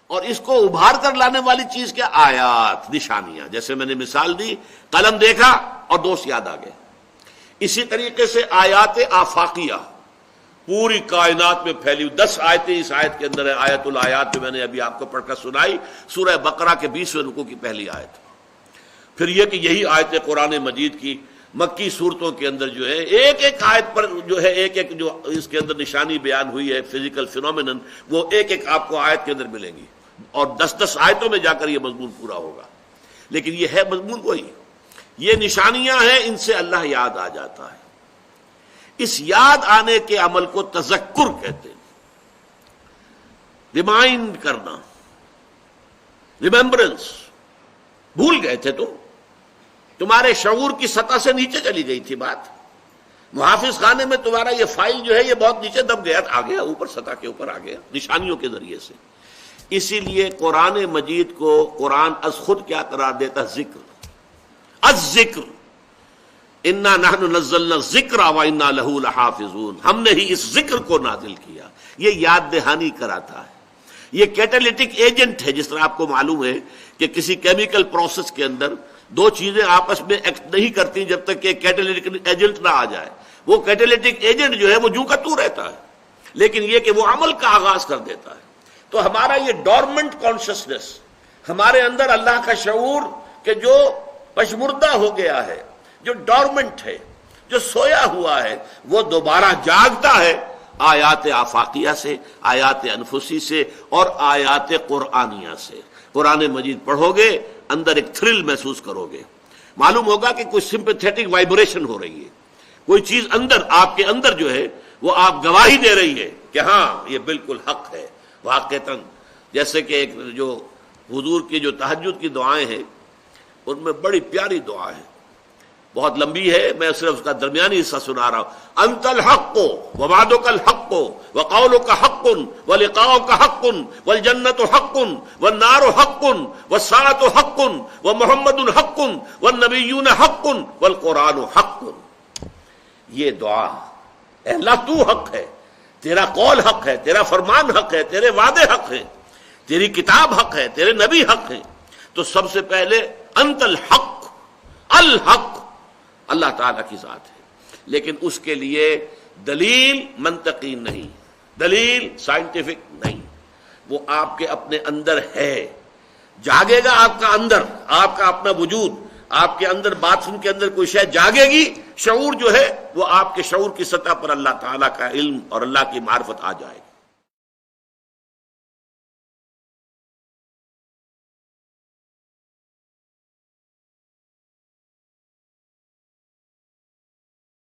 اور اس کو ابھار کر لانے والی چیز کیا؟ آیات، نشانیاں. جیسے میں نے مثال دی، قلم دیکھا اور دوست یاد آ گئے. اسی طریقے سے آیات آفاقیہ پوری کائنات میں پھیلی ہوئی 10 آیتیں اس آیت کے اندر ہے. آیت الآیات جو میں نے ابھی آپ کو پڑھ کر سنائی، سورہ بقرہ کے 20ویں رکوع کی پہلی آیت. پھر یہ کہ یہی آیت قرآن مجید کی مکی صورتوں کے اندر جو ہے ایک ایک آیت پر جو ہے ایک ایک جو اس کے اندر نشانی بیان ہوئی ہے، فزیکل فینومینن، وہ ایک ایک آپ کو آیت کے اندر ملیں گی، اور 10 آیتوں میں جا کر یہ مضمون پورا ہوگا. لیکن یہ ہے مضمون وہی، یہ نشانیاں ہیں، ان سے اللہ یاد آ جاتا ہے. اس یاد آنے کے عمل کو تذکر کہتے ہیں، ریمائنڈ کرنا، ریممبرنس. بھول گئے تھے تمہارے شعور کی سطح سے نیچے چلی گئی تھی بات. محافظ خانے میں تمہارا یہ فائل جو ہے یہ بہت نیچے دب گیا، آ گیا اوپر، سطح کے اوپر آ گیا نشانیوں کے ذریعے سے. اسی لیے قرآن مجید کو قرآن از خود کیا قرار دیتا؟ ذکر. الذکر انا نحن نزلنا الذکر وانا لہ لحافظون. ہم نے ہی اس ذکر کو نازل کیا. یہ یاد دہانی کراتا ہے. یہ کیٹالیٹک ایجنٹ ہے. جس طرح آپ کو معلوم ہے کہ کسی کیمیکل پروسیس کے اندر دو چیزیں آپس میں ایکٹ نہیں کرتی جب تک کہ کیٹالیٹک ایجنٹ نہ آ جائے. وہ کیٹالیٹک ایجنٹ جو ہے وہ جوں کا تو رہتا ہے، لیکن یہ کہ وہ عمل کا آغاز کر دیتا ہے. تو ہمارا یہ ڈورمنٹ کانشسنس، ہمارے اندر اللہ کا شعور کہ جو پشمردہ ہو گیا ہے، جو ڈورمنٹ ہے، جو سویا ہوا ہے، وہ دوبارہ جاگتا ہے آیات آفاقیہ سے، آیات انفسی سے، اور آیات قرآنیہ سے. قرآن مجید پڑھو گے، اندر ایک تھرل محسوس کرو گے. معلوم ہوگا کہ کوئی سمپیتھیٹک وائبریشن ہو رہی ہے، کوئی چیز اندر آپ کے اندر جو ہے وہ آپ گواہی دے رہی ہے کہ ہاں یہ بالکل حق ہے واقعتاً. جیسے کہ ایک جو حضور کی جو تہجد کی دعائیں ہیں ان میں بڑی پیاری دعا ہے، بہت لمبی ہے، میں صرف اس کا درمیانی حصہ سنا رہا ہوں. انت الحق ووعدک الحق وقولک حق ولقاؤک حق والجنۃ حق والنار حق والساعۃ حق ومحمد حق والنبیون حق والقرآن حق. یہ دعا، اے اللہ تو حق ہے، تیرا قول حق ہے، تیرا فرمان حق ہے، تیرے وعدے حق ہیں، تیری کتاب حق ہے، تیرے نبی حق ہیں. تو سب سے پہلے انت الحق، الحق اللہ تعالیٰ کی ذات ہے. لیکن اس کے لیے دلیل منطقی نہیں، دلیل سائنٹیفک نہیں، وہ آپ کے اپنے اندر ہے. جاگے گا آپ کا اندر، آپ کا اپنا وجود، آپ کے اندر باتھ روم کے اندر کوئی شے جاگے گی، شعور جو ہے وہ آپ کے شعور کی سطح پر اللہ تعالیٰ کا علم اور اللہ کی معرفت آ جائے گی.